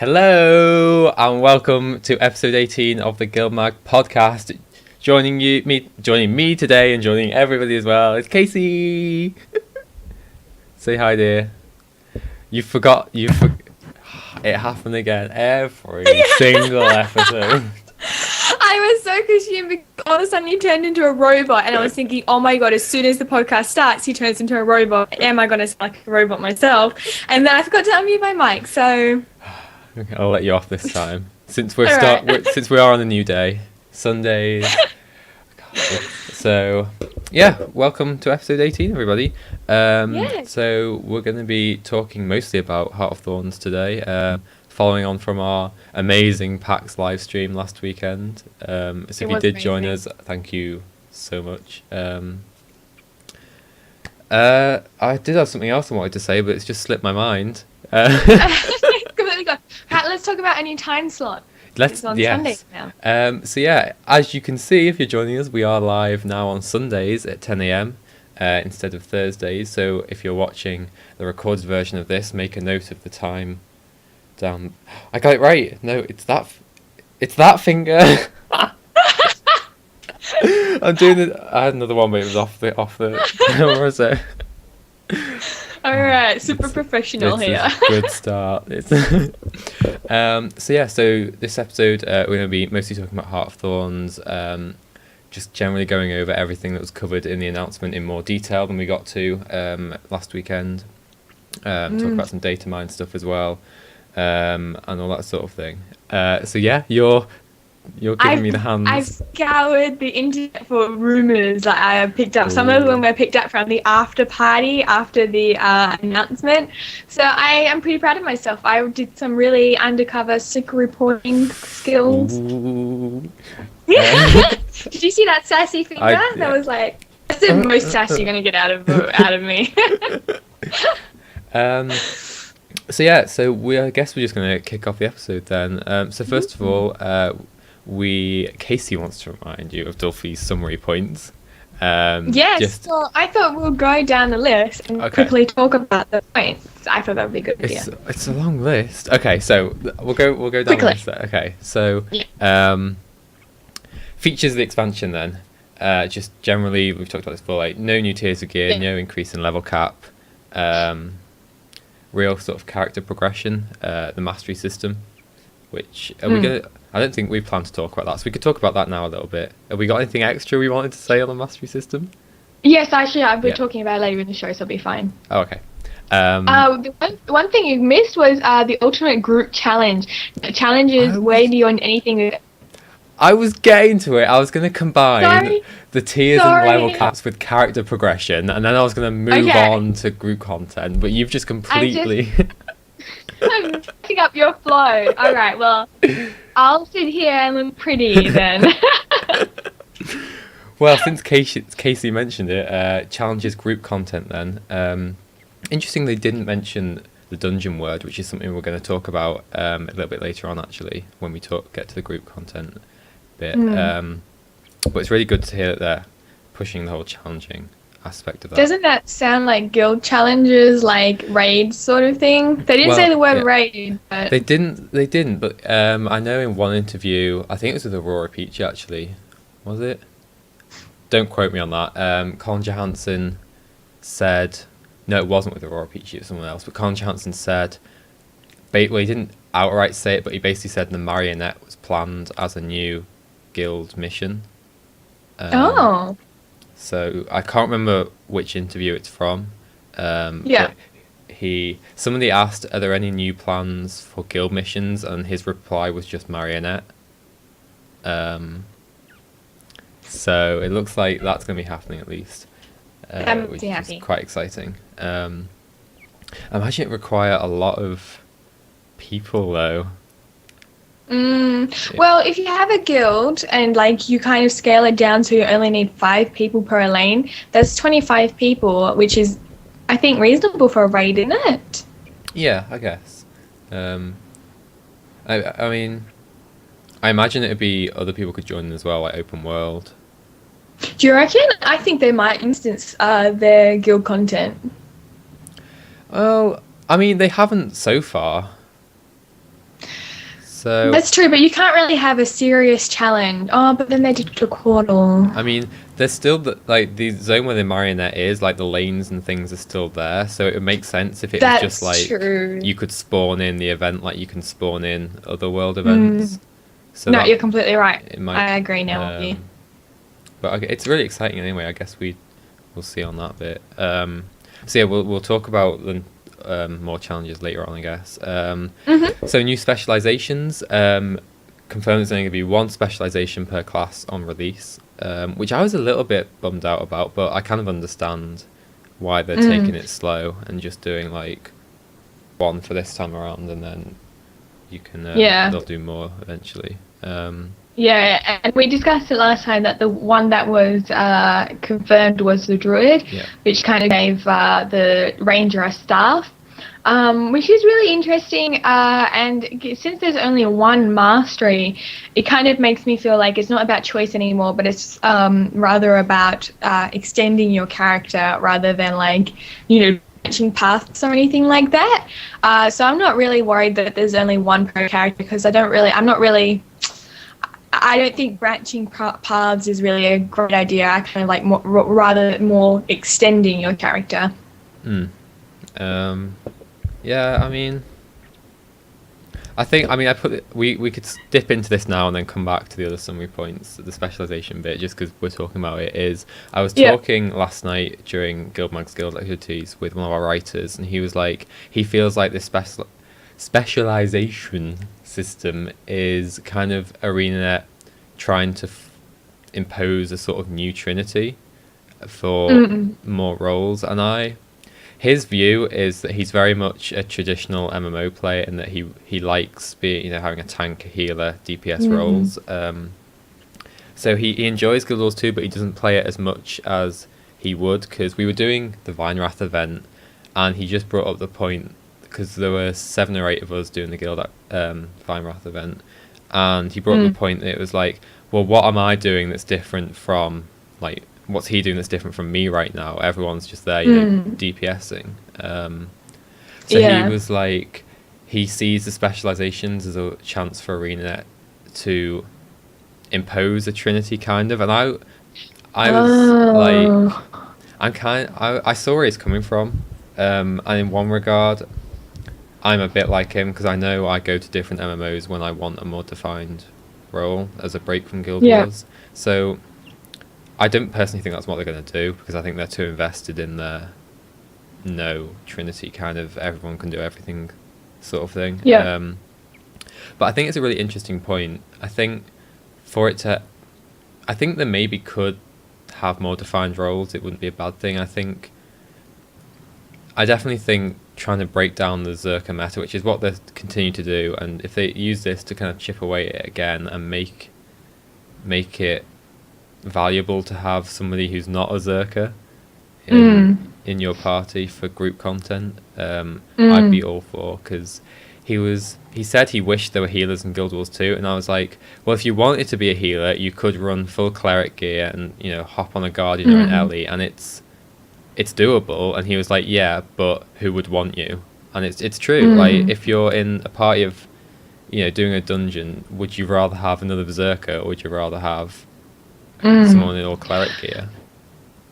Hello and welcome to episode 18 of the GuildMag podcast. Joining me today and joining everybody as well is Casey. Say hi, dear. It happened again every single episode. I was so confused. All of a sudden, he turned into a robot, and I was thinking, "Oh my god!" As soon as the podcast starts, he turns into a robot. Am I going to sound like a robot myself? And then I forgot to unmute my mic. So I'll let you off this time, since since we are on a new day, Sundays. So, yeah, welcome to episode 18, everybody. So we're going to be talking mostly about Heart of Thorns today. Following on from our amazing PAX live stream last weekend. So if you did join us, thank you so much. I did have something else I wanted to say, but it's just slipped my mind. completely gone. Right, let's talk about a new time slot. It's on Sundays now. So yeah, as you can see, if you're joining us, we are live now on Sundays at 10 a.m. Instead of Thursdays. So if you're watching the recorded version of this, make a note of the time. Down, I got it right. No, it's that finger. I'm doing it. I had another one, but it was off the. What was it? All right, super professional it's here. A good start. So this episode we're going to be mostly talking about Heart of Thorns. Just generally going over everything that was covered in the announcement in more detail than we got to last weekend. Talk about some data mine stuff as well. And all that sort of thing. So yeah, you're giving me the hands. I've scoured the internet for rumours that I have picked up. Some of them were picked up from the after party after the announcement. So I am pretty proud of myself. I did some really undercover secret reporting skills. Did you see that sassy finger? That was like, that's the most sassy you're gonna get out of me. I guess we're just going to kick off the episode then. So first of all, Casey wants to remind you of Dulfie's summary points. So I thought we'll go down the list and quickly talk about the points. I thought that would be a good idea. It's a long list. Okay, so we'll go down quickly. The list there. Okay, so features of the expansion then. Just generally, we've talked about this before, like no new tiers of gear, no increase in level cap. Real sort of character progression, the mastery system, which I don't think we plan to talk about that, so we could talk about that now a little bit. Have we got anything extra we wanted to say on the mastery system? Yes, actually, I'll be talking about it later in the show, so it'll be fine. Oh, okay. One thing you missed was the ultimate group challenge. The challenge is way beyond anything. I was getting to it. I was going to combine the tiers and level caps with character progression, and then I was going to move on to group content, but you've just completely... I'm picking up your flow. All right, well, I'll sit here and look pretty then. Well, since Casey mentioned it, challenges group content then. Interesting they didn't mention the dungeon word, which is something we're going to talk about a little bit later on, actually, when we get to the group content bit. But it's really good to hear that they're pushing the whole challenging aspect of that. Doesn't that sound like guild challenges, like raids sort of thing? They didn't say the word raid, but they didn't. But I know in one interview, I think it was with Aurora Peach actually, was it? Don't quote me on that. Colin Johansson said, no, it wasn't with Aurora Peach, it was someone else. But Colin Johansson said, he didn't outright say it, but he basically said the marionette was planned as a new guild mission. So I can't remember which interview it's from. But somebody asked, are there any new plans for guild missions? And his reply was just marionette. So it looks like that's going to be happening at least, which is quite exciting. I imagine it require a lot of people though. Well, if you have a guild and like you kind of scale it down so you only need 5 people per lane, that's 25 people, which is, I think, reasonable for a raid, isn't it? Yeah, I guess. I mean, I imagine it'd be other people could join as well, like open world. Do you reckon? I think they might instance their guild content. Well, I mean, they haven't so far. So That's true, but you can't really have a serious challenge. Oh, but then they did the portal. I mean, there's still the zone where the marionette is, like the lanes and things are still there. So it would make sense if it was just like true. you could spawn in the event like you can spawn in other world events. So No, you're completely right. it might, I agree now with you. But okay, it's really exciting anyway. I guess we'll see on that bit. So yeah, we'll talk about the more challenges later on, I guess. So new specializations. Confirmed there's only going to be one specialization per class on release, which I was a little bit bummed out about, but I kind of understand why they're taking it slow and just doing like one for this time around, and then you can they'll do more eventually. Yeah, and we discussed it last time that the one that was confirmed was the druid, which kind of gave the ranger a staff. Which is really interesting, and since there's only one mastery, it kind of makes me feel like it's not about choice anymore, but it's rather about extending your character rather than like, branching paths or anything like that. So I'm not really worried that there's only one per character, because I don't think branching paths is really a great idea. I kind of like more extending your character. Yeah, I mean, we could dip into this now and then come back to the other summary points, the specialization bit, just because we're talking about it. I was talking last night during GuildMag's Guild activities with one of our writers, and he was like, he feels like this specialization system is kind of ArenaNet trying to impose a sort of new trinity for more roles, and his view is that he's very much a traditional MMO player, and that he likes being having a tank, a healer, DPS roles. So he enjoys Guild Wars 2, but he doesn't play it as much as he would, because we were doing the Vinewrath event, and he just brought up the point, because there were 7 or 8 of us doing the Guild Vinewrath event, and he brought up the point that it was like, well, what am I doing that's different from like, what's he doing that's different from me right now? Everyone's just there, DPSing. He was like, he sees the specializations as a chance for ArenaNet to impose a trinity, kind of. And I was like, I saw where he's coming from. And in one regard, I'm a bit like him, because I know I go to different MMOs when I want a more defined role as a break from Guild Wars. So I don't personally think that's what they're going to do, because I think they're too invested in the no Trinity kind of everyone can do everything sort of thing. But I think it's a really interesting point. I think they maybe could have more defined roles. It wouldn't be a bad thing. I definitely think trying to break down the Zerka meta, which is what they continue to do, and if they use this to kind of chip away at it again and make it valuable to have somebody who's not a Zerka in your party for group content, I'd be all for, because he said he wished there were healers in Guild Wars 2, and I was like, well, if you wanted to be a healer, you could run full cleric gear and hop on a guardian or an Ellie, and it's doable. And he was like, yeah, but who would want you? And it's true. Like, if you're in a party of doing a dungeon, would you rather have another berserker, or would you rather have someone in all cleric gear?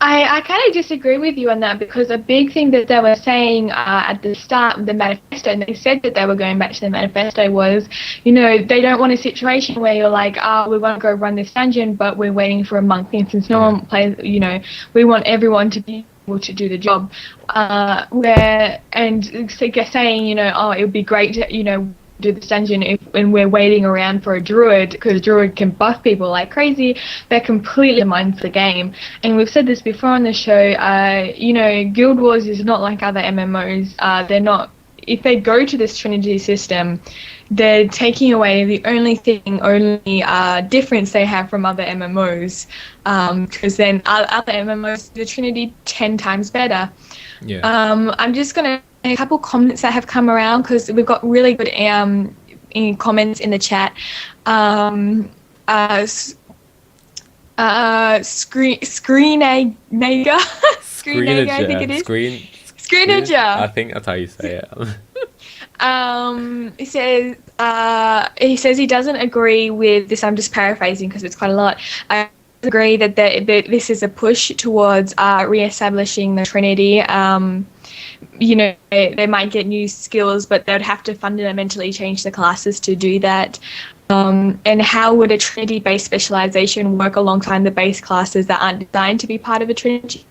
I kind of disagree with you on that, because a big thing that they were saying at the start of the manifesto, and they said that they were going back to the manifesto, was, they don't want a situation where you're like, we want to go run this dungeon, but we're waiting for a month. And since no one plays, we want everyone to be able to do the job. Saying, it would be great to, do this dungeon when we're waiting around for a druid, because druid can buff people like crazy. That completely undermines the game. And we've said this before on the show, Guild Wars is not like other MMOs. They're not, if they go to this Trinity system, they're taking away the only difference they have from other MMOs, because then other MMOs, the Trinity 10 times better. I'm just going to a couple comments that have come around, because we've got really good comments in the chat. Screenager, I think it is. Screenager. I think that's how you say it. He says he doesn't agree with this. I'm just paraphrasing because it's quite a lot. I agree that this is a push towards re-establishing the Trinity. They might get new skills, but they'd have to fundamentally change the classes to do that. And how would a Trinity-based specialization work alongside the base classes that aren't designed to be part of a Trinity?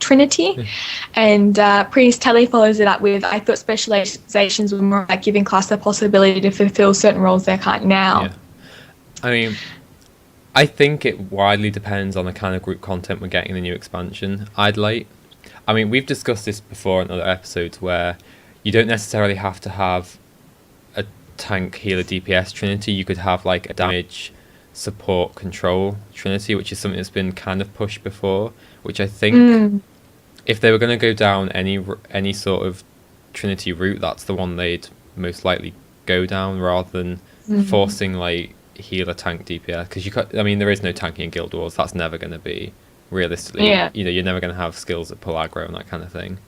Trinity. And Priest Telly follows it up with, I thought specializations were more like giving class the possibility to fulfill certain roles they can't now. Yeah. I mean, I think it widely depends on the kind of group content we're getting in the new expansion. We've discussed this before in other episodes where you don't necessarily have to have a tank healer DPS Trinity. You could have like a damage support control Trinity, which is something that's been kind of pushed before, which I think if they were going to go down any sort of Trinity route, that's the one they'd most likely go down, rather than forcing like healer tank DPS, because there is no tanking in Guild Wars. That's never going to be realistically. You're never going to have skills that pull aggro and that kind of thing.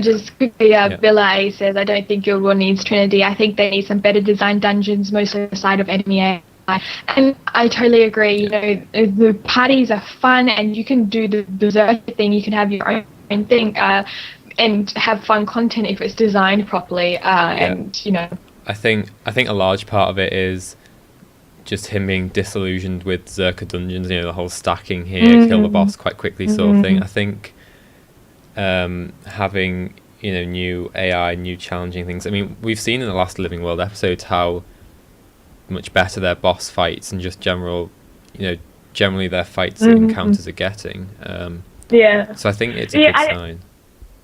Just quickly, Villa says, I don't think Guild War needs Trinity. I think they need some better designed dungeons, mostly on the side of enemy AI. And I totally agree. The parties are fun, and you can do the berserker thing. You can have your own thing, and have fun content if it's designed properly. And I think a large part of it is just him being disillusioned with Zerka dungeons. The whole stacking here, kill the boss quite quickly sort of thing. I think having new AI, new challenging things. I mean, we've seen in the last Living World episodes how much better their boss fights and just generally their fights and encounters are getting. So I think it's a good sign.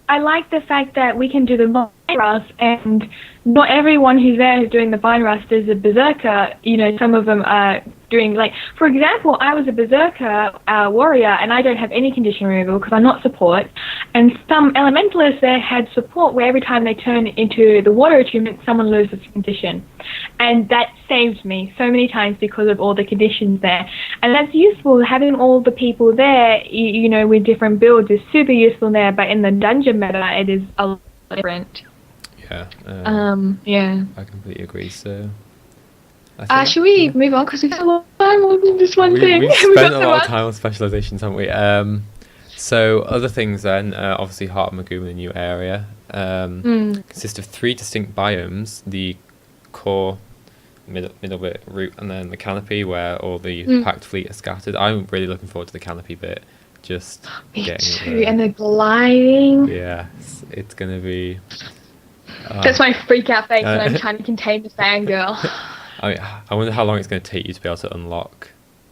I like the fact that we can do the Vine Rust, and not everyone who's there who's doing the Vine Rust is a berserker. Some of them are doing, like, for example, I was a berserker warrior, and I don't have any condition removal because I'm not support. And some elementalists there had support where every time they turn into the water attunement, someone loses condition. And that saved me so many times because of all the conditions there. And that's useful. Having all the people there, with different builds is super useful there, but in the dungeon meta, it is a lot different. Yeah. I completely agree. So, should we move on, because we've got a lot of time on this one thing? We've spent a lot of time on specializations, haven't we? So other things then, obviously Heart of Magoo in a new area, consists of 3 distinct biomes: the core, middle bit, root, and then the canopy, where all the packed fleet are scattered. I'm really looking forward to the canopy bit. Just getting and the gliding. Yes, it's gonna be. That's my freak out face when I'm trying to contain the fangirl. I wonder how long it's going to take you to be able to unlock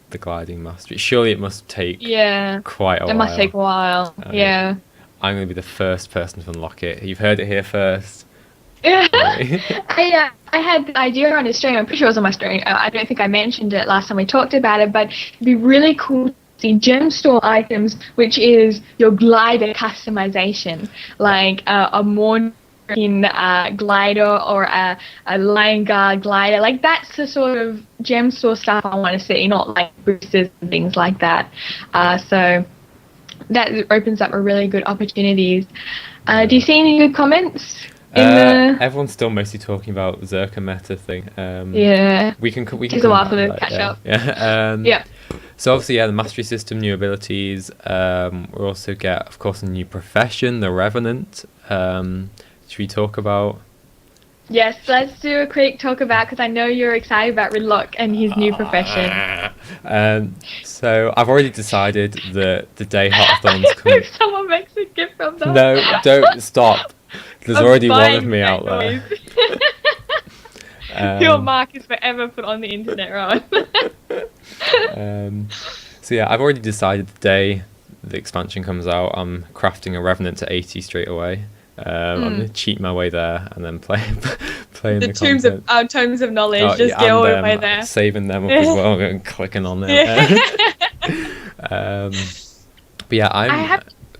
the gliding mastery. Surely it must take quite a while. It must take a while. I'm going to be the first person to unlock it. You've heard it here first. Yeah. I had the idea on a stream. I'm pretty sure it was on my stream. I don't think I mentioned it last time we talked about it, but it'd be really cool to see gem store items, which is your glider customization, like a more glider or a lion guard glider. Like, that's the sort of gem store stuff I want to see, not like boosters and things like that. So that opens up a really good opportunities. Do you see any good comments? Everyone's still mostly talking about the Zerka meta thing. We can take a while for the catch up. So obviously, the mastery system, new abilities. We also get, of course, a new profession, the Revenant. Should we talk about? Yes, let's do a quick talk about, because I know you're excited about Ridlock and his new profession. So I've already decided that the day Heart of Thorns comes. If someone makes a gift from that. No, don't stop. There's already one of me out there. Your mark is forever put on the internet, Rowan. So I've already decided the day the expansion comes out, I'm crafting a Revenant to 80 straight away. I'm going to cheat my way there and then play in the tomes of knowledge. Just get all the way there. Saving them up as well and clicking on them. But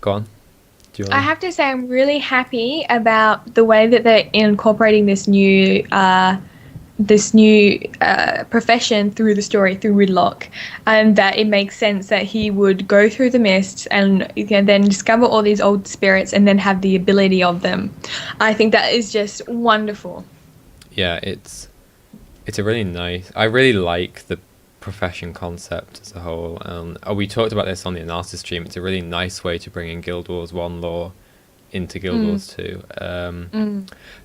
go on. I have to say, I'm really happy about the way that they're incorporating this new this new profession through the story through Whitlock, and that it makes sense that he would go through the mists and then discover all these old spirits and then have the ability of them. I think that is just wonderful. Yeah, it's a really nice. I really like the profession concept as a whole. We talked about this on the analysis stream. It's a really nice way to bring in Guild Wars 1 lore into Guild Wars 2.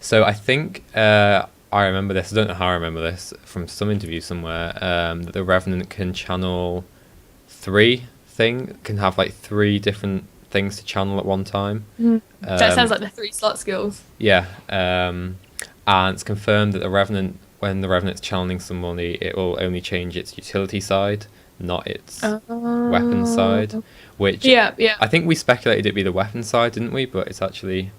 So I think I remember this. I don't know how I remember this from some interview somewhere. That the Revenant can channel can have like 3 different things to channel at one time. That sounds like the 3 slot skills. Yeah, and it's confirmed that the Revenant, when the Revenant's channeling somebody, it will only change its utility side, not its weapon side. Which I think we speculated it'd be the weapon side, didn't we? But it's actually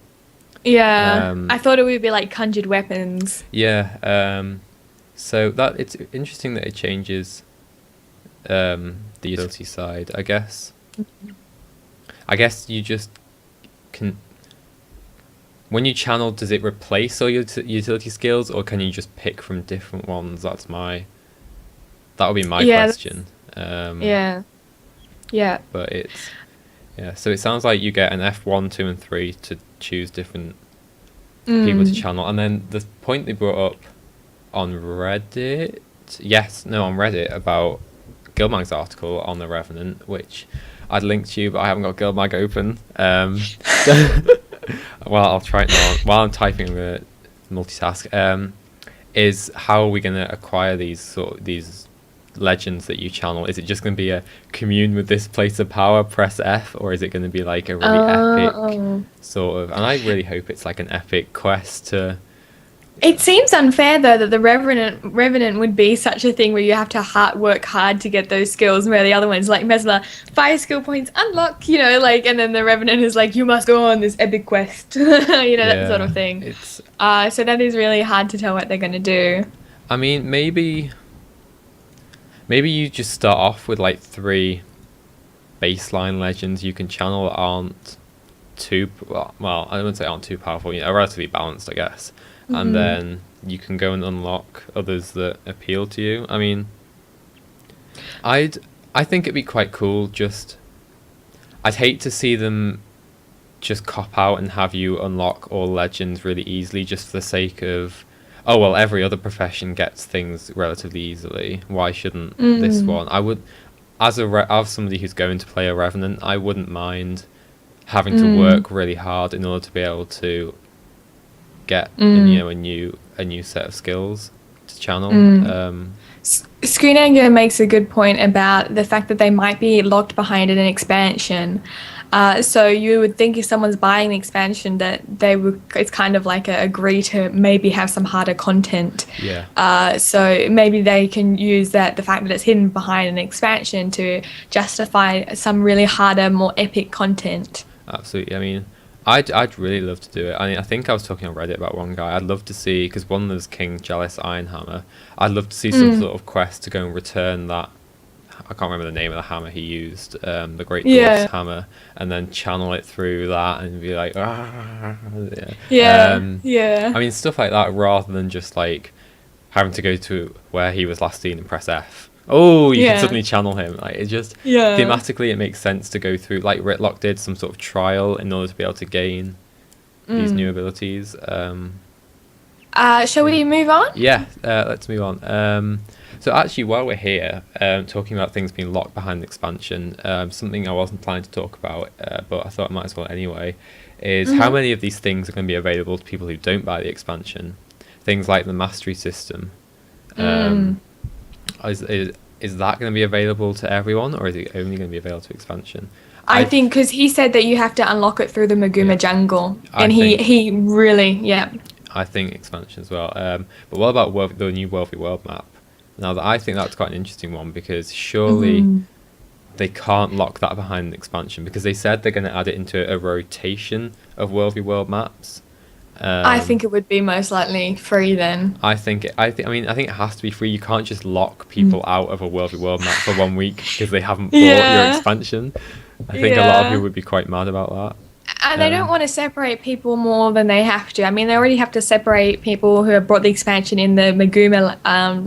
I thought it would be like conjured weapons. Yeah. So that it's interesting that it changes the utility side. I guess you just can. When you channel, does it replace all your utility skills, or can you just pick from different ones? That would be my question. Yeah. But so it sounds like you get an F1, 2, and 3 to choose different people to channel, and then the point they brought up on Reddit, on Reddit about GuildMag's article on the Revenant, which I'd link to you, but I haven't got GuildMag open. Well, I'll try it now. While I'm typing the multitask, is how are we going to acquire these legends that you channel? Is it just going to be a commune with this place of power, press F, or is it going to be like a really epic sort of? And I really hope it's like an epic quest to. It seems unfair though that the Revenant would be such a thing where you have to work hard to get those skills, where the other ones like Mesla, 5 skill points unlock, and then the Revenant is like, you must go on this epic quest, that sort of thing. It's so that is really hard to tell what they're going to do. I mean, maybe you just start off with like 3 baseline legends you can channel that aren't too well. I wouldn't say aren't too powerful. Are relatively balanced, I guess. And then you can go and unlock others that appeal to you. I mean, I think it'd be quite cool. I'd hate to see them just cop out and have you unlock all legends really easily, just for the sake of, oh well, every other profession gets things relatively easily. Why shouldn't this one? I would, as somebody who's going to play a Revenant, I wouldn't mind having to work really hard in order to be able to get a new set of skills to channel. Screen Anger makes a good point about the fact that they might be locked behind an expansion. So you would think if someone's buying the expansion that it's kind of like a agree to maybe have some harder content. So maybe they can use the fact that it's hidden behind an expansion to justify some really harder, more epic content. Absolutely. I mean, I'd really love to do it. I mean, I think I was talking on Reddit about one guy. I'd love to see, because one was King Jealous Ironhammer. I'd love to see some sort of quest to go and return that. I can't remember the name of the hammer he used, the Great Dwarf's hammer, and then channel it through that and be like, I mean, stuff like that, rather than just like having to go to where he was last seen and press F. Oh, you can suddenly channel him. Like, it just thematically, it makes sense to go through, like Whitlock did, some sort of trial in order to be able to gain these new abilities. Shall we move on? Yeah, let's move on. So actually, while we're here, talking about things being locked behind the expansion, something I wasn't planning to talk about, but I thought I might as well anyway, is how many of these things are going to be available to people who don't buy the expansion. Things like the mastery system. Is that going to be available to everyone, or is it only going to be available to expansion? I think because he said that you have to unlock it through the Maguma jungle, and he really I think expansion as well. But what about the new Wealthy World map? Now, I think that's quite an interesting one, because surely they can't lock that behind the expansion, because they said they're going to add it into a rotation of Wealthy World maps. I think it would be most likely free then. I think it has to be free. You can't just lock people out of a Wealthy World map for 1 week because they haven't bought your expansion. I think a lot of people would be quite mad about that. And they don't want to separate people more than they have to. I mean, they already have to separate people who have brought the expansion in the Maguma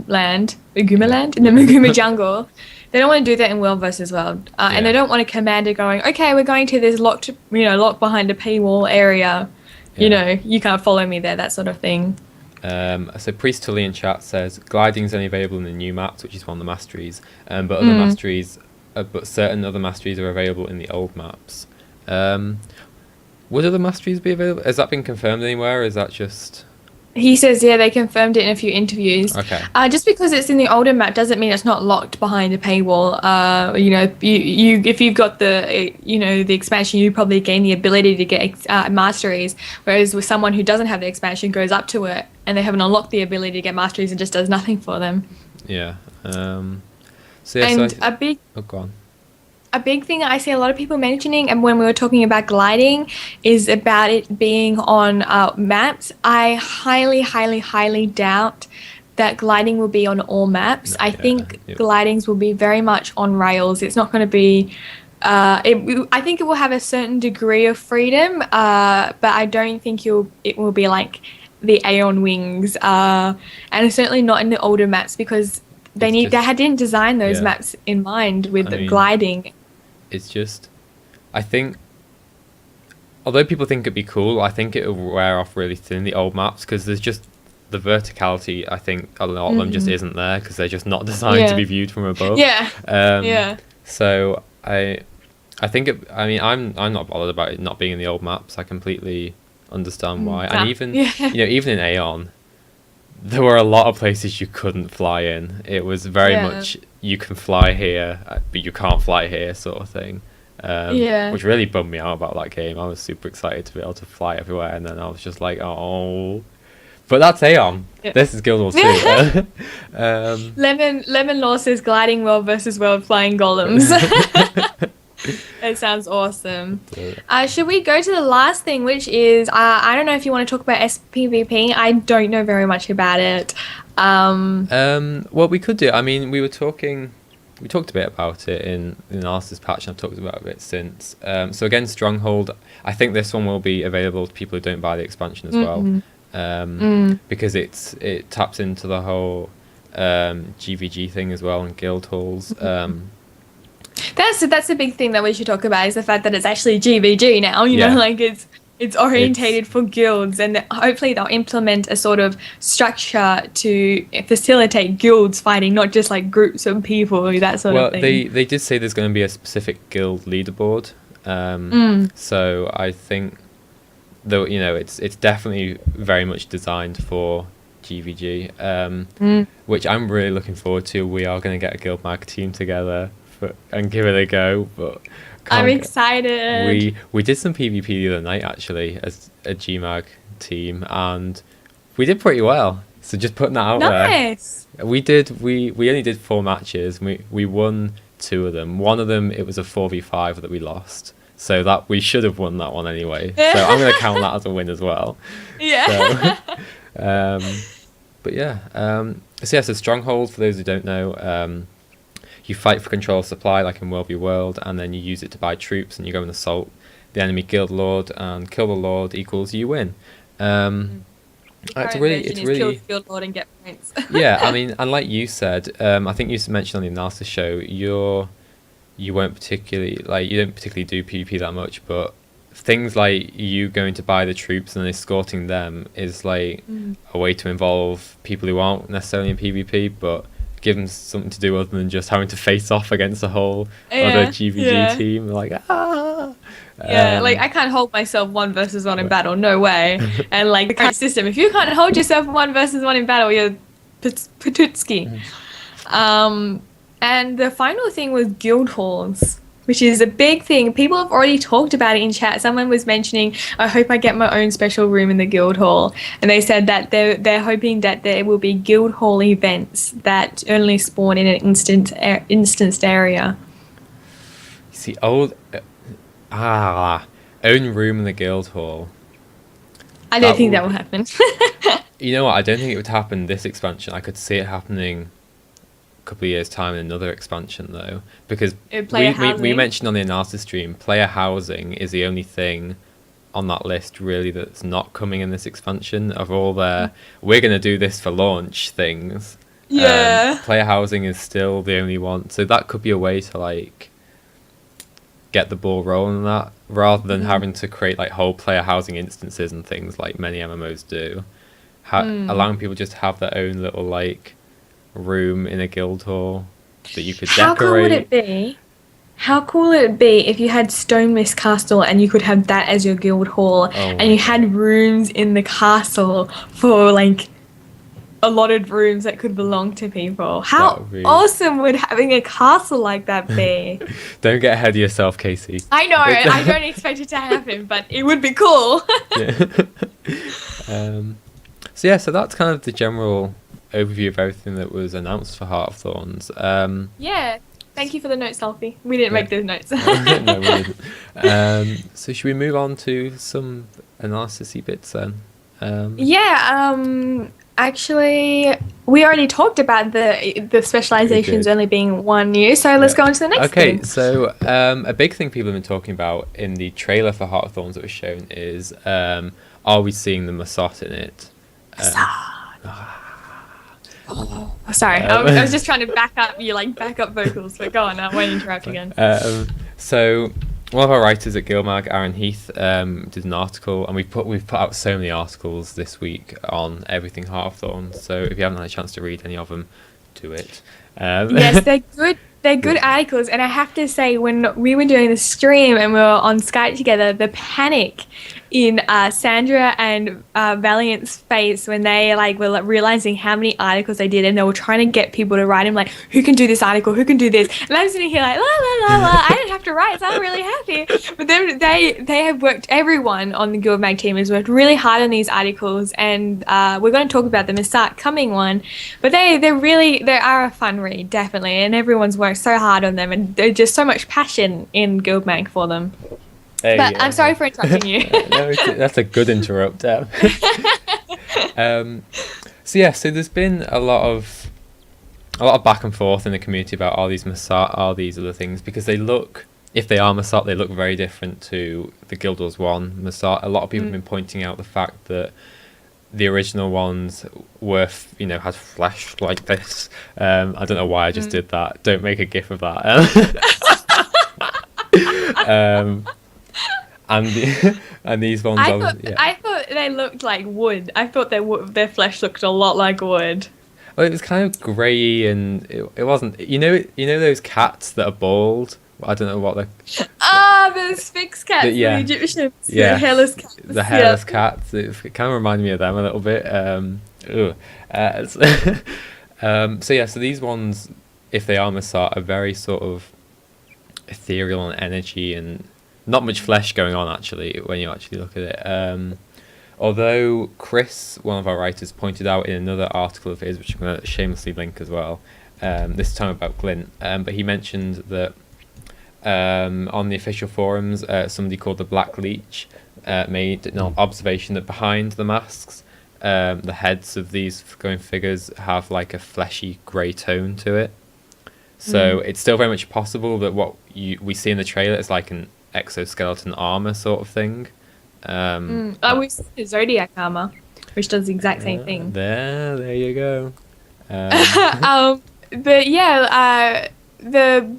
land, in the Maguma jungle. They don't want to do that in World versus World, and they don't want a commander going, okay, we're going to this locked behind a paywall area. You know, you can't follow me there, that sort of thing. So Priest Tully in chat says gliding is only available in the new maps, which is one of the masteries, but other masteries, but certain other masteries are available in the old maps. Would other masteries be available? Has that been confirmed anywhere, or is that just... He says, yeah, they confirmed it in a few interviews. Okay. Just because it's in the older map doesn't mean it's not locked behind a paywall. You know, you if you've got the the expansion, you probably gain the ability to get masteries. Whereas with someone who doesn't have the expansion, goes up to it and they haven't unlocked the ability to get masteries and just does nothing for them. Yeah. Oh, go on. A big thing that I see a lot of people mentioning, and when we were talking about gliding, is about it being on maps. I highly, highly, highly doubt that gliding will be on all maps. I think glidings will be very much on rails. It's not going to be... I think it will have a certain degree of freedom, but I don't think it will be like the Aeon Wings, and certainly not in the older maps, because they didn't design those maps in mind with the gliding. It's just, I think, although people think it'd be cool, I think it'll wear off really thin, the old maps, because there's just the verticality. I think a lot of them just isn't there because they're just not designed to be viewed from above. So I think I'm not bothered about it not being in the old maps. I completely understand why. And even even in Aeon, there were a lot of places you couldn't fly in. It was very much you can fly here, but you can't fly here sort of thing. Which really bummed me out about that game. I was super excited to be able to fly everywhere, and then I was just like, oh. But that's Aeon. This is Guild Wars 2. Lemon Law says gliding world versus world flying golems. It sounds awesome. Should we go to the last thing, which is, I don't know if you want to talk about SPVP. I don't know very much about it. Well, we could do. I mean, we talked a bit about it in the analysis patch, and I've talked about it a bit since. So again, Stronghold, I think this one will be available to people who don't buy the expansion as well, because it taps into the whole GVG thing as well, and guild halls. That's a big thing that we should talk about, is the fact that it's actually GVG now. You know, like it's orientated for guilds, and hopefully they'll implement a sort of structure to facilitate guilds fighting, not just like groups of people, that sort of thing. Well, they did say there's going to be a specific guild leaderboard. So I think, though, it's definitely very much designed for GVG, which I'm really looking forward to. We are going to get a GuildMag team together and give it a go, but I'm excited. We did some PvP the other night actually as a GMAG team, and we did pretty well. So just putting that out there. We only did 4 matches. We won 2 of them. One of them, it was a 4v5 that we lost. So that we should have won that one anyway. So I'm going to count that as a win as well. Yeah. So, but yeah. So Stronghold, for those who don't know, you fight for control of supply like in World v World, and then you use it to buy troops, and you go and assault the enemy guild lord, and kill the lord equals you win. It's really kill the guild lord and get points. Yeah, I mean, and like you said, I think you mentioned on the analysis show, you don't particularly do PvP that much, but things like you going to buy the troops and escorting them is like a way to involve people who aren't necessarily in PvP, but give them something to do other than just having to face off against a whole other GVG team. Like, like I can't hold myself 1 versus 1 in battle, no way. And like the current system, if you can't hold yourself 1 versus 1 in battle, you're Patutski. And the final thing was guild halls, which is a big thing. People have already talked about it in chat. Someone was mentioning, I hope I get my own special room in the guild hall. And they said that they're hoping that there will be guild hall events that only spawn in an instanced area. See, own room in the guild hall. I don't think that will happen. You know what? I don't think it would happen this expansion. I could see it happening couple of years time in another expansion though, because we mentioned on the analysis stream, player housing is the only thing on that list really that's not coming in this expansion of all their we're going to do this for launch things. Yeah. Player housing is still the only one, so that could be a way to like get the ball rolling on that, rather than having to create like whole player housing instances and things like many MMOs do. Allowing people just to have their own little like room in a guild hall that you could decorate. How cool would it be? How cool would it be if you had Stone Mist Castle and you could have that as your guild hall, and you had rooms in the castle for like allotted rooms that could belong to people? How awesome would having a castle like that be? Don't get ahead of yourself, Casey. I know, I don't expect it to happen, but it would be cool. So that's kind of the general overview of everything that was announced for Heart of Thorns. Yeah, thank you for the notes, Alfie. We didn't make those notes. No, we didn't. So should we move on to some analysis-y bits then? Actually, we already talked about the specializations only being 1 year, so let's go on to the next thing. Okay, so a big thing people have been talking about in the trailer for Heart of Thorns that was shown is, are we seeing the Masot in it? Sorry, I was just trying to back up vocals, but go on, I won't interrupt again. So one of our writers at GuildMag, Aaron Heath, did an article, and we've put out so many articles this week on everything Heart of Thorns. So if you haven't had a chance to read any of them, do it. Yes, they're good. They're good articles, and I have to say, when we were doing the stream and we were on Skype together, the panic in Sandra and Valiant's face when they were realizing how many articles they did, and they were trying to get people to write them, like, who can do this article, who can do this, and I'm sitting here like, la la la la, I didn't have to write, so I'm really happy. But then they have worked, everyone on the GuildMag team has worked really hard on these articles, and we're going to talk about them in the coming one, but they are a fun read, definitely, and everyone's worked so hard on them, and there's just so much passion in GuildMag for them. But I'm sorry for interrupting you. No, that's a good interrupt. So there's been a lot of back and forth in the community about are these Masot, are these other things, because they look, if they are Masot, they look very different to the Guild Wars 1 Masot. A lot of people have been pointing out the fact that the original ones were, had flesh like this. I don't know why I just did that. Don't make a gif of that. And these ones, I thought they looked like wood. I thought their flesh looked a lot like wood. Well, it was kind of grey, and it wasn't. You know those cats that are bald. I don't know what they're. The Sphinx cats, the Egyptians, yeah, the hairless cats. The hairless cats. It kind of reminded me of them a little bit. So these ones, if they are Masot, are very sort of ethereal and energy, and not much flesh going on actually when you actually look at it. Although Chris, one of our writers, pointed out in another article of his, which I'm going to shamelessly link as well, this time about Glint, but he mentioned that on the official forums, somebody called the Black Leech made an observation that behind the masks, the heads of these going figures have like a fleshy grey tone to it. So it's still very much possible that what we see in the trailer is like an exoskeleton armor sort of thing. We see the Zodiac armor, which does the exact same thing. There you go. But yeah, the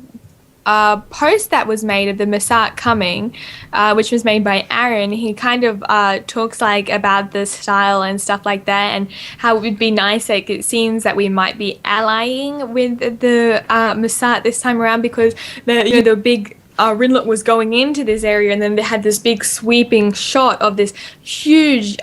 post that was made of the Masot coming, which was made by Aaron, he kind of talks about the style and stuff like that, and how it would be nice. It seems that we might be allying with the Masot this time around, because the big Rinlock was going into this area, and then they had this big sweeping shot of this huge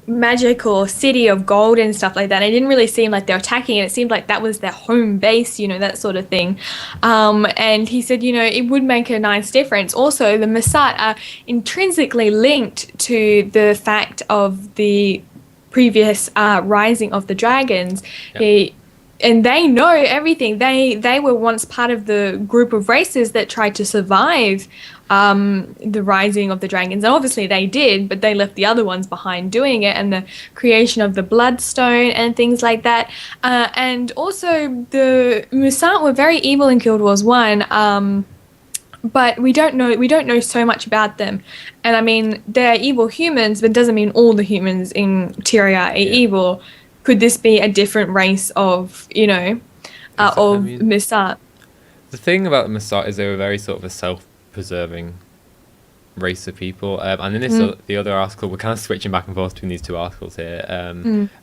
magical city of gold and stuff like that. It didn't really seem like they're attacking it. It seemed like that was their home base, that sort of thing. And he said, it would make a nice difference. Also, the Masot are intrinsically linked to the fact of the previous rising of the dragons. Yep. And they know everything. They were once part of the group of races that tried to survive the rising of the dragons. And obviously they did, but they left the other ones behind doing it, and the creation of the Bloodstone and things like that. And also the Masot were very evil in Guild Wars 1. but we don't know so much about them. And I mean, they're evil humans, but doesn't mean all the humans in Tyria are evil. Could this be a different race of, of Missat? The thing about the Missat is they were very sort of a self-preserving race of people, and in this the other article, we're kind of switching back and forth between these two articles here,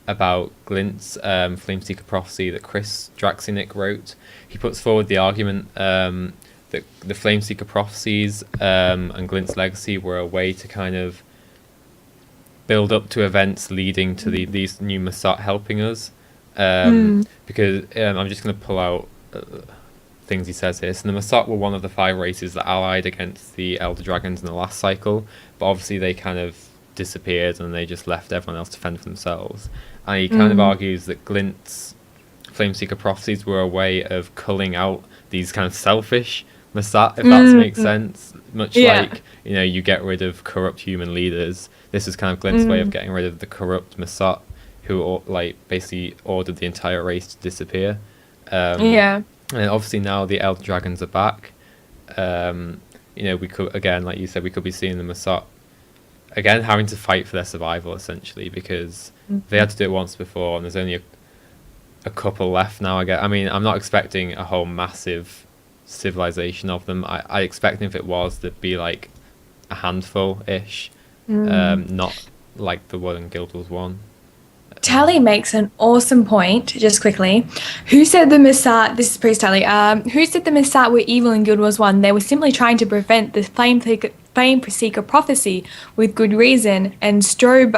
about Glint's Flameseeker prophecy that Chris Draxinick wrote. He puts forward the argument that the Flameseeker prophecies and Glint's legacy were a way to kind of build up to events leading to these new Missat helping us, because I'm just going to pull out things he says here. So the Missat were one of the 5 races that allied against the Elder Dragons in the last cycle, but obviously they kind of disappeared and they just left everyone else to fend for themselves. And he kind of argues that Glint's Flameseeker prophecies were a way of culling out these kind of selfish Missat, if that makes sense. Much like, you get rid of corrupt human leaders. This is kind of Glint's way of getting rid of the corrupt Missat who basically ordered the entire race to disappear. And obviously now the Elder Dragons are back. We could, again, like you said, we could be seeing the Missat again having to fight for their survival, essentially, because they had to do it once before, and there's only a couple left now. I mean, I'm not expecting a whole massive civilization of them. I expect if it was, there'd be like a handful-ish, not like the one in Guild Wars 1. Tally makes an awesome point, just quickly. Who said the Missat, this is Priest Tally, who said the Missat were evil in Guild Wars 1? They were simply trying to prevent the Flameseeker prophecy with good reason. And Strobeth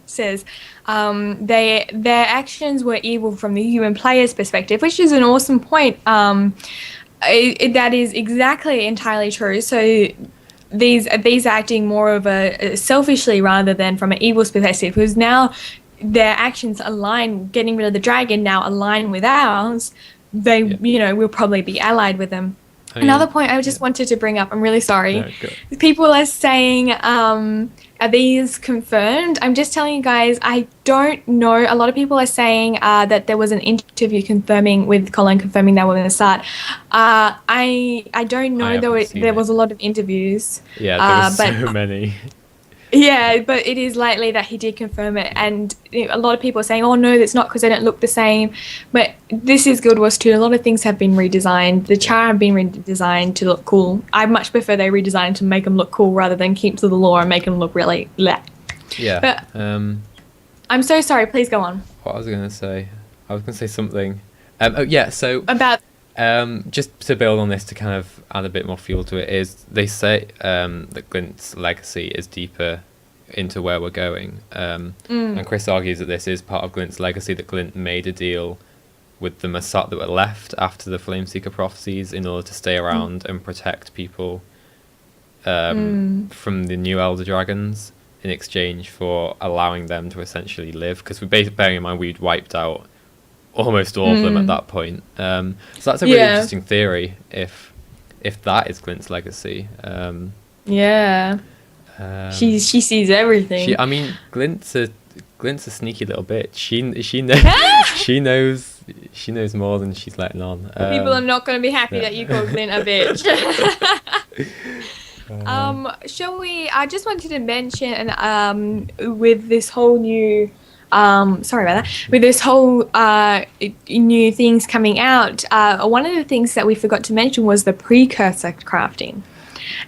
says their actions were evil from the human player's perspective, which is an awesome point. That is exactly entirely true. So these are acting more of a selfishly rather than from an evil perspective, because now their actions align, getting rid of the dragon now align with ours. They, will probably be allied with them. Another point I just wanted to bring up, I'm really sorry. No, people are saying, are these confirmed? I'm just telling you guys, I don't know. A lot of people are saying that there was an interview with Colin confirming that we're going to start. I don't know. There was a lot of interviews. Yeah, there was so many. Yeah, but it is likely that he did confirm it, and a lot of people are saying, oh no, that's not because they don't look the same. But this is Guild Wars 2. A lot of things have been redesigned. The char have been redesigned to look cool. I much prefer they redesign to make them look cool rather than keep to the lore and make them look really bleh. Yeah. But I'm so sorry. Please go on. What was I going to say? I was going to say something. So about just to build on this, to kind of add a bit more fuel to it, is they say that Glint's legacy is deeper into where we're going, and Chris argues that this is part of Glint's legacy, that Glint made a deal with the Missat that were left after the Flameseeker prophecies in order to stay around and protect people from the new Elder Dragons in exchange for allowing them to essentially live, because bearing in mind we'd wiped out almost all of them at that point. So that's a really interesting theory if that is Glint's legacy. She sees everything. Glint's a sneaky little bitch. She knows more than she's letting on. People are not going to be happy that you call Glint a bitch. Shall we? I just wanted to mention with this whole new. Sorry about that. With this whole new things coming out, one of the things that we forgot to mention was the precursor crafting,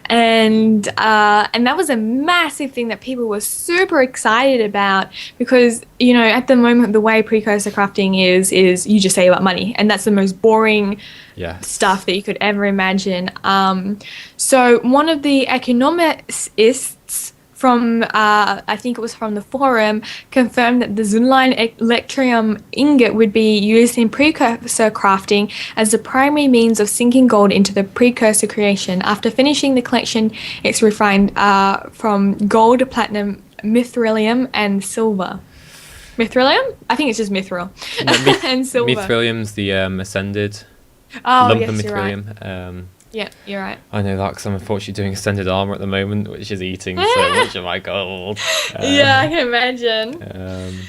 and that was a massive thing that people were super excited about, because at the moment the way precursor crafting is you just save up money, and that's the most boring stuff that you could ever imagine. So one of the economists from, I think it was from the forum, confirmed that the Zunline Electrium ingot would be used in precursor crafting as the primary means of sinking gold into the precursor creation. After finishing the collection, it's refined from gold, platinum, mithrilium, and silver. Mithrilium? I think it's just mithril. No, and silver. Mithrilium's the ascended. Oh, lump yes, of you're mithrilium. Right. Yeah, you're right. I know that because I'm unfortunately doing ascended armor at the moment, which is eating so much of my gold. Yeah, I can imagine.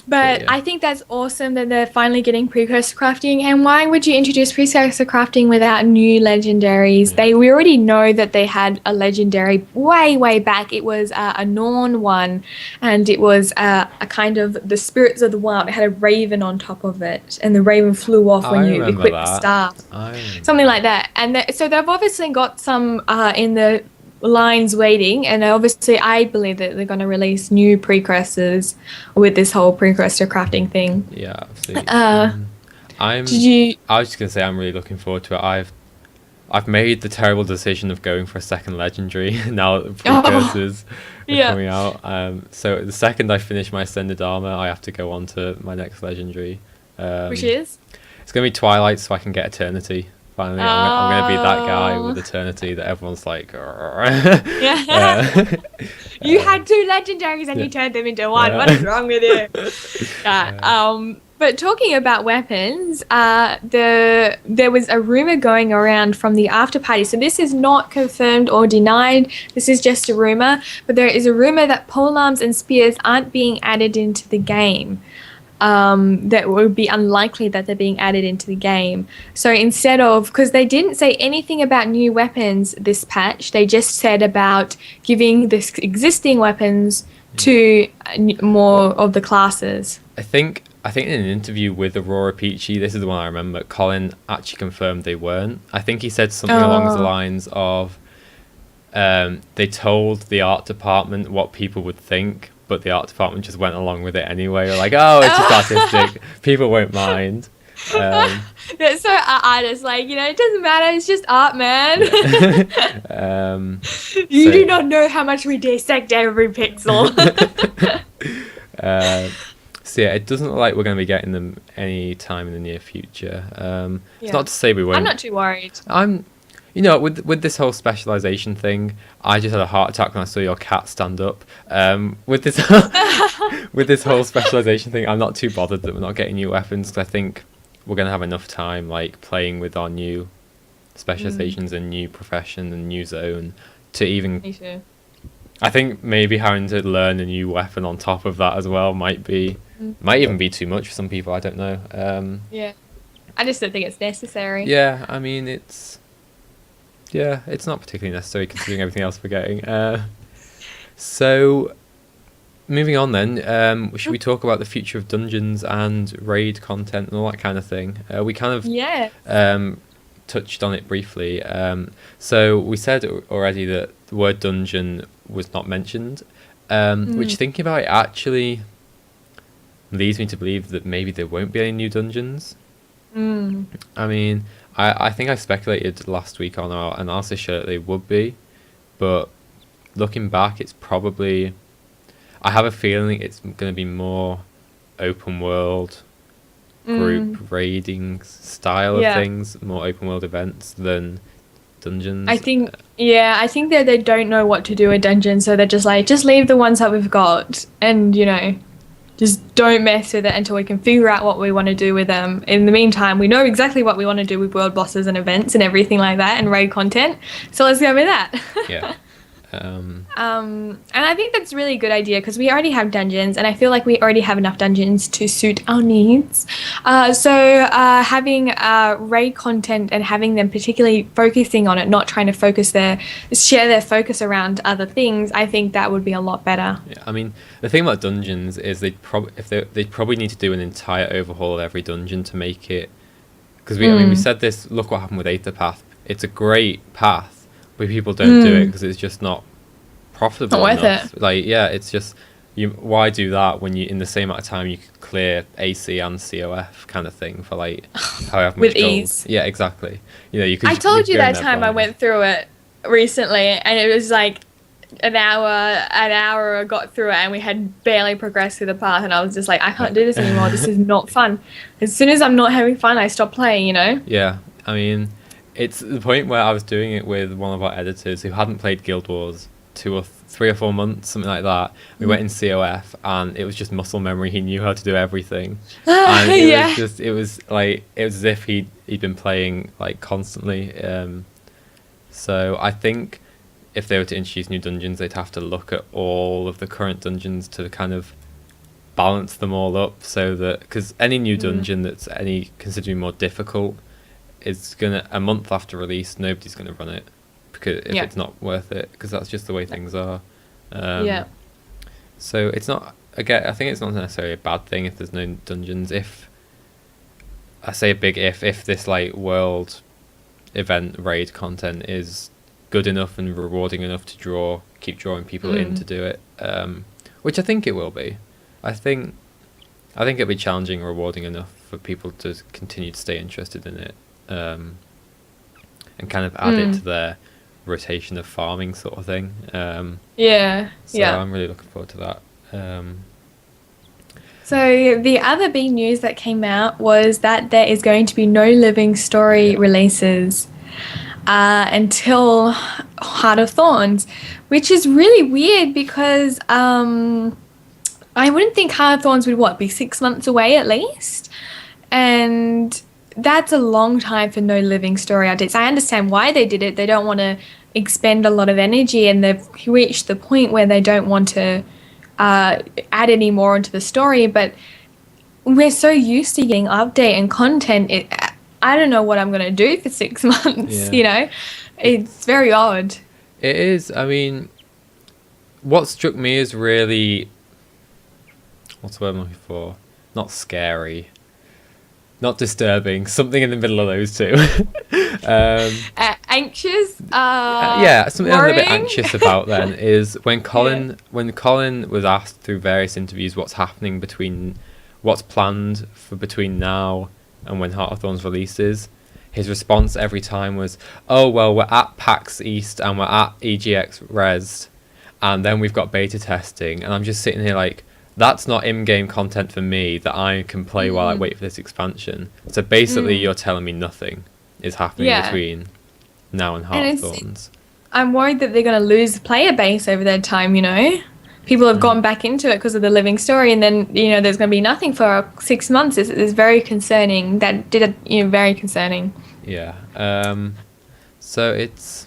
But yeah. I think that's awesome that they're finally getting precursor crafting. And why would you introduce precursor crafting without new legendaries? Yeah. We already know that they had a legendary way back. It was a Norn one, and it was a kind of the spirits of the wild. It had a raven on top of it, and the raven flew off when I you remember equipped the that. staff. I remember Something that. like that. And so they've obviously got some in the lines waiting, and obviously I believe that they're going to release new precursors with this whole precursor crafting thing. Yeah, absolutely. Uh, did I'm. you? I was just gonna say I'm really looking forward to it. I've made the terrible decision of going for a second legendary now that the Oh, precursors are yeah. coming out. So the second I finish my ascended armor, I have to go on to my next legendary. Which Um, is? it's gonna be Twilight, so I can get Eternity. Finally, I'm gonna be that guy with Oh, Eternity that everyone's like. yeah. uh, You uh, had two legendaries and yeah. you turned them into one. What is wrong with you? Yeah. Uh, But talking about weapons, there was a rumor going around from the after party. So this is not confirmed or denied. This is just a rumor. But there is a rumor that polearms and spears aren't being added into the game. That would be unlikely that they're being added into the game. So instead of, because they didn't say anything about new weapons this patch, they just said about giving this existing weapons to more of the classes. I think in an interview with Aurora Peachy, this is the one I remember, Colin actually confirmed they weren't. I think he said something along the Oh. lines of they told the art department what people would think, but the art department just went along with it anyway. They're like, oh, it's just artistic. People won't mind. That's so artist, like, it doesn't matter, it's just art, man. You So- do not know how much we dissect every pixel. So yeah, it doesn't look like we're going to be getting them any time in the near future. It's Yeah. not to say we won't. I'm not too worried. With this whole specialization thing, I just had a heart attack when I saw your cat stand up. With this with this whole specialization thing, I'm not too bothered that we're not getting new weapons because I think we're going to have enough time like playing with our new specializations and new profession and new zone to even. Me too. I think maybe having to learn a new weapon on top of that as well might even be too much for some people. I don't know. Yeah. I just don't think it's necessary. Yeah, I mean it's not particularly necessary considering everything else we're getting. So moving on then, should we talk about the future of dungeons and raid content and all that kind of thing? We kind of Yeah. touched on it briefly. So we said already that the word dungeon was not mentioned, which thinking about it actually leads me to believe that maybe there won't be any new dungeons. I mean, I think I speculated last week on our analysis show that they would be, but looking back, it's probably... I have a feeling it's going to be more open world group raiding style of things, more open world events than dungeons. I think that they don't know what to do with dungeons, so they're just like, just leave the ones that we've got and, just don't mess with it until we can figure out what we want to do with them. In the meantime, we know exactly what we want to do with world bosses and events and everything like that and raid content. So let's go with that. Yeah. And I think that's a really good idea because we already have dungeons and I feel like we already have enough dungeons to suit our needs. So having raid content and having them particularly focusing on it, not trying to share their focus around other things, I think that would be a lot better. Yeah, I mean, the thing about dungeons is they'd probably need to do an entire overhaul of every dungeon to make it... Because we said this, look what happened with Aether Path. It's a great path, but people don't do it because it's just not profitable Not worth enough. it. Like, yeah, it's just... why do that when you in the same amount of time you could clear AC and COF kind of thing for like however much With gold. ease. Yeah, exactly. You could. I told you go in that there time I blind. went through it recently and it was like an hour I got through it and we had barely progressed through the path and I was just like, I can't do this anymore. This is not fun. As soon as I'm not having fun, I stop playing, Yeah, I mean, it's the point where I was doing it with one of our editors who hadn't played Guild Wars 3 or 4 months, something like that. We went in COF and it was just muscle memory. He knew how to do everything. And it was as if he'd been playing like constantly. So I think if they were to introduce new dungeons, they'd have to look at all of the current dungeons to kind of balance them all up so that, because any new dungeon that's any considerably more difficult is gonna, a month after release, nobody's gonna run it because if it's not worth it, because that's just the way things are. So it's not, again, I think it's not necessarily a bad thing if there's no dungeons. If I say a big if this like world event raid content is good enough and rewarding enough to keep drawing people in to do it, which I think it will be. I think it'll be challenging and rewarding enough for people to continue to stay interested in it, and kind of add it to their rotation of farming sort of thing. I'm really looking forward to that. So the other big news that came out was that there is going to be no living story releases until Heart of Thorns, which is really weird because I wouldn't think Heart of Thorns would, be 6 months away at least? And that's a long time for no living story updates. I understand why they did it. They don't want to expend a lot of energy, and they've reached the point where they don't want to add any more into the story, but we're so used to getting update and content. I don't know what I'm going to do for 6 months, It's very odd. It is. I mean, what struck me as really, what's the word I'm looking for? Not scary, not disturbing, something in the middle of those two. Anxious? Something I'm a little bit anxious about then is when Colin was asked through various interviews what's happening what's planned for between now and when Heart of Thorns releases, his response every time was, oh, well, we're at PAX East and we're at EGX Res, and then we've got beta testing, and I'm just sitting here like, that's not in-game content for me that I can play while I wait for this expansion. So basically you're telling me nothing is happening between now and Heart of Thorns. I'm worried that they're going to lose the player base over that time, People have gone back into it because of the living story, and then, there's going to be nothing for 6 months. It's very concerning. Very concerning. Yeah. So it's...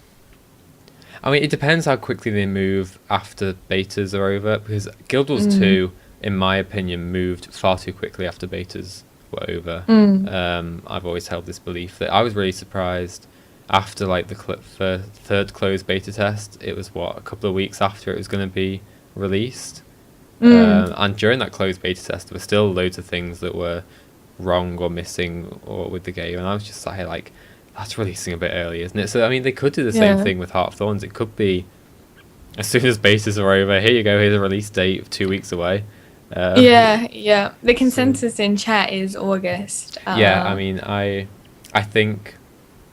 I mean, it depends how quickly they move after betas are over, because Guild Wars 2, in my opinion, moved far too quickly after betas were over. I've always held this belief that I was really surprised after like the third closed beta test. It was a couple of weeks after it was going to be released, and during that closed beta test there were still loads of things that were wrong or missing or with the game, and I was just like, that's releasing a bit early, isn't it? So I mean, they could do the same thing with Heart of Thorns. It could be as soon as betas are over, here you go, here's a release date of 2 weeks away. The consensus in chat is August. I mean, I think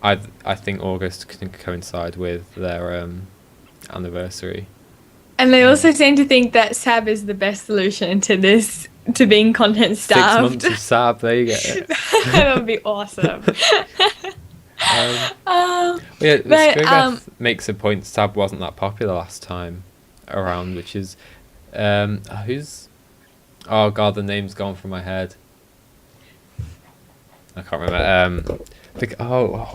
August can coincide with their anniversary. And they also seem to think that SAB is the best solution to this, to being content starved. 6 months of SAB, there you go. That would be awesome. Skribeth makes a point SAB wasn't that popular last time around, which is who's... Oh god, the name's gone from my head. I can't remember.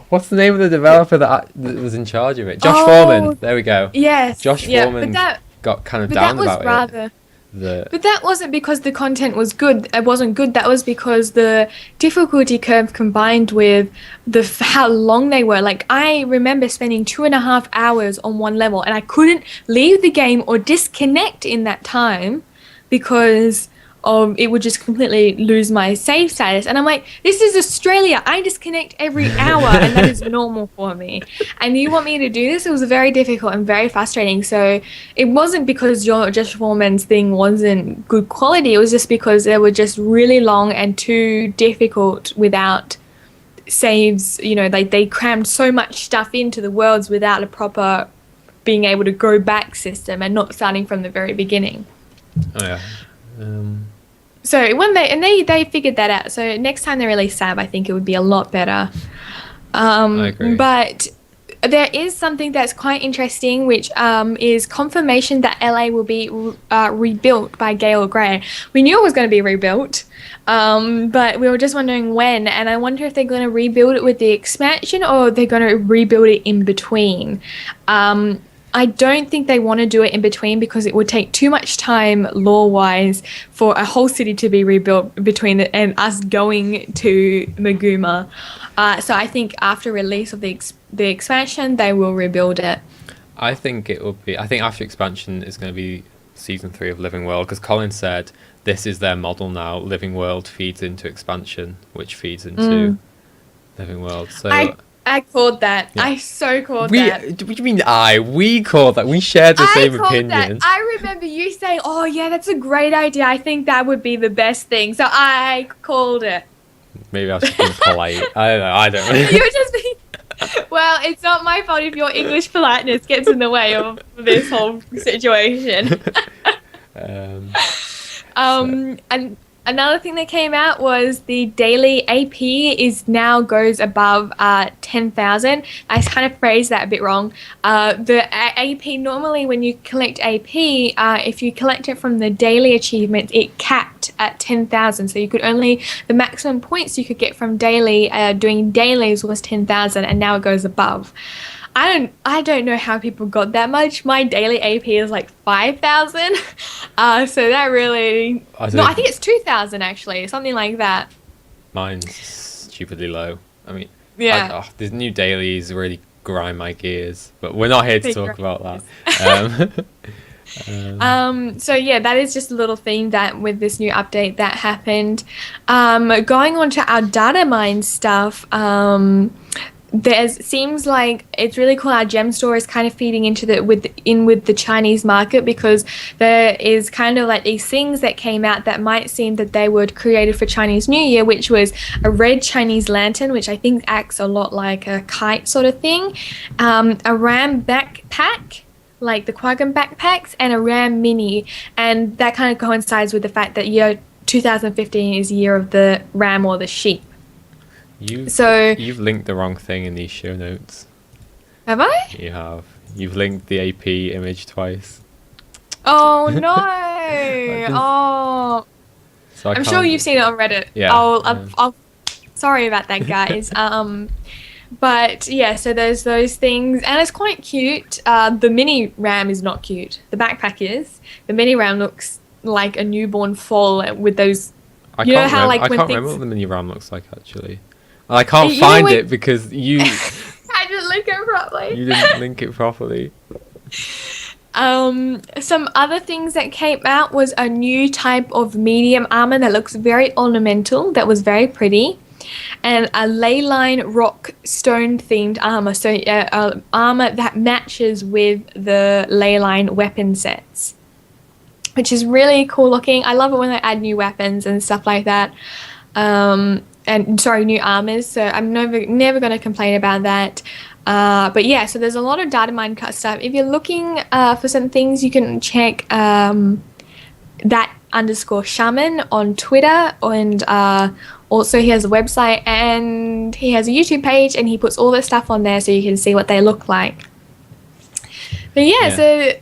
What's the name of the developer that was in charge of it? Josh Foreman. There we go. Yes. Josh Foreman got kind of down about it. But that wasn't because the content was good. It wasn't good. That was because the difficulty curve combined with how long they were. Like, I remember spending 2.5 hours on one level, and I couldn't leave the game or disconnect in that time because it would just completely lose my save status. And I'm like, this is Australia. I disconnect every hour, and that is normal for me. And you want me to do this? It was very difficult and very frustrating. So it wasn't because Josh Foreman's thing wasn't good quality. It was just because they were just really long and too difficult without saves. They crammed so much stuff into the worlds without a proper being able to go back system and not starting from the very beginning. Oh yeah. So when they figured that out. So next time they release SAB, I think it would be a lot better. I agree. But there is something that's quite interesting, which is confirmation that LA will be rebuilt by Gale Gray. We knew it was going to be rebuilt, but we were just wondering when. And I wonder if they're going to rebuild it with the expansion or they're going to rebuild it in between. I don't think they want to do it in between because it would take too much time law-wise for a whole city to be rebuilt between it and us going to Maguma. So I think after release of the expansion, they will rebuild it. I think it will be. I think after expansion is going to be season 3 of Living World, because Colin said this is their model now. Living World feeds into expansion, which feeds into Living World. So I called that. Yeah. I so called that. What do you mean we called that? We shared the same opinion. That. I remember you saying, oh yeah, that's a great idea. I think that would be the best thing. So I called it. Maybe I was just being polite. I don't know. You were just being... Well, it's not my fault if your English politeness gets in the way of this whole situation. And another thing that came out was the daily AP goes above 10,000. I kind of phrased that a bit wrong. The AP, normally when you collect AP, if you collect it from the daily achievements, it capped at 10,000. So the maximum points you could get from daily, doing dailies was 10,000, and now it goes above. I don't know how people got that much. My daily AP is like 5,000. So that really... I think it's 2,000 actually, something like that. Mine's stupidly low. I mean, yeah. The new dailies really grind my gears, but we're not here to talk about that. So yeah, that is just a little thing that with this new update that happened. Going on to our data mine stuff, seems like it's really cool. Our gem store is kind of feeding into with the Chinese market, because there is kind of like these things that came out that might seem that they were created for Chinese New Year, which was a red Chinese lantern, which I think acts a lot like a kite sort of thing, a ram backpack, like the Quaggan backpacks, and a ram mini, and that kind of coincides with the fact that year 2015 is the year of the ram or the sheep. You've linked the wrong thing in these show notes. Have I? You have. You've linked the AP image twice. Oh no! So I'm sure you've seen it on Reddit. Yeah. I'll sorry about that, guys. But yeah, so there's those things, and it's quite cute. The mini ram is not cute. The backpack is. The mini ram looks like a newborn foal with those. I can't remember what the mini ram looks like actually. I can't find it because you... I didn't link it properly. You didn't link it properly. Some other things that came out was a new type of medium armor that looks very ornamental, that was very pretty. And a ley line rock stone themed armor. So armor that matches with the ley line weapon sets, which is really cool looking. I love it when they add new weapons and stuff like that. New armors, so I'm never going to complain about that. But yeah, so there's a lot of data mine cut stuff. If you're looking for some things, you can check that_shaman on Twitter, and also he has a website and he has a YouTube page, and he puts all this stuff on there so you can see what they look like. But yeah. So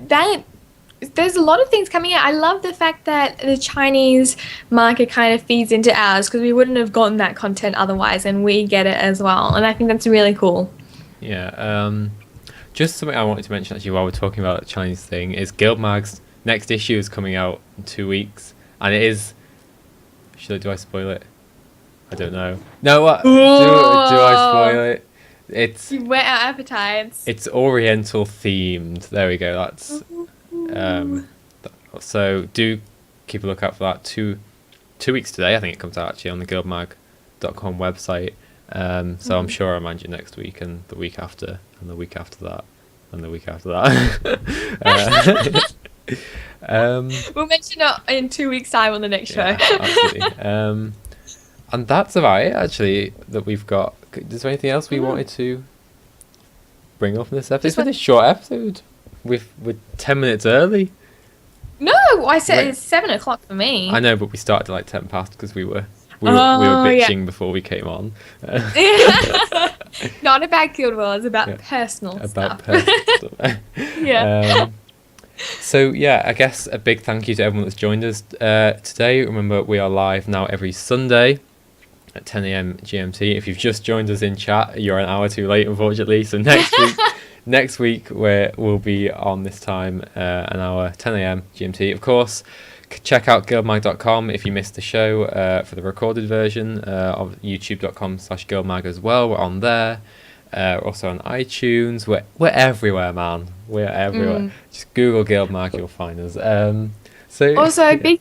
there's a lot of things coming out. I love the fact that the Chinese market kind of feeds into ours, because we wouldn't have gotten that content otherwise, and we get it as well. And I think that's really cool. Yeah. Just something I wanted to mention actually while we're talking about the Chinese thing is GuildMag's next issue is coming out in 2 weeks, and it is. Do I spoil it? I don't know. No, what? Do I spoil it? It's. You whet our appetites. It's Oriental themed. There we go. That's. So do keep a lookout for that. Two weeks today, I think it comes out actually on the guildmag.com website. So I'm sure I'll mind you next week, and the week after, and the week after that, and the week after that. We'll mention it in 2 weeks' time on the next show. Absolutely. And that's about it actually that we've got. Is there anything else we wanted to bring up in this episode? It's been a short episode. We're 10 minutes early. No, I said it's 7 o'clock for me. I know, but we started at like 10 past because we were bitching before we came on. Not about Guild Wars, about personal stuff. Personal stuff. Yeah. So yeah, I guess a big thank you to everyone that's joined us today. Remember, we are live now every Sunday at 10 a.m. GMT. If you've just joined us in chat, you're an hour too late, unfortunately. So next week. next week we'll be on this time, an hour, 10 a.m. GMT. Of course, check out guildmag.com if you missed the show for the recorded version of youtube.com/guildmag as well. We're on there. Also on iTunes. We're everywhere, man. We're everywhere. Just Google GuildMag, you'll find us. So Also, big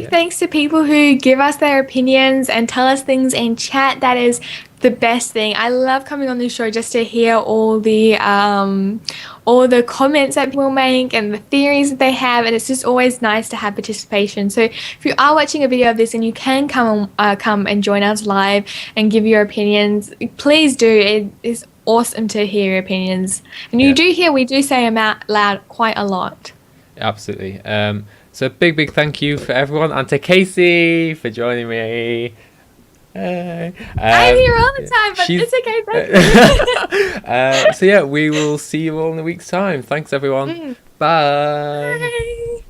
thanks to people who give us their opinions and tell us things in chat. That is the best thing. I love coming on this show just to hear all the comments that people make and the theories that they have, and it's just always nice to have participation. So if you are watching a video of this and you can come and join us live and give your opinions, please do. It is awesome to hear your opinions, and we do say them out loud quite a lot. Absolutely. So big thank you for everyone, and to Casey for joining me. I'm here all the time, but it's okay. Thank you. So yeah, we will see you all in a week's time. Thanks everyone. Bye. Bye.